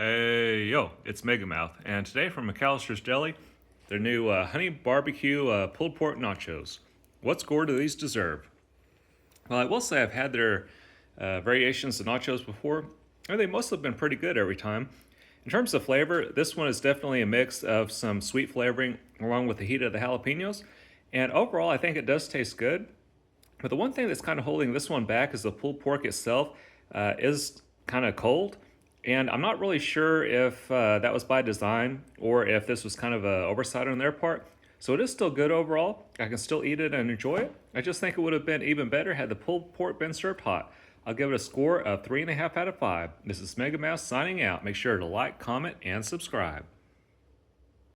Hey, yo, it's Megamouth, and today from McAlister's Deli, their new honey barbecue pulled pork nachos. What score do these deserve? Well, I will say I've had their variations of nachos before, and they mostly have been pretty good every time. In terms of flavor, this one is definitely a mix of some sweet flavoring along with the heat of the jalapenos, and overall, I think it does taste good. But the one thing that's kind of holding this one back is the pulled pork itself is kind of cold. And I'm not really sure if that was by design or if this was kind of an oversight on their part. So it is still good overall. I can still eat it and enjoy it. I just think it would have been even better had the pulled pork been served hot. I'll give it a score of 3.5 out of 5. This is Mega Mouse signing out. Make sure to like, comment, and subscribe.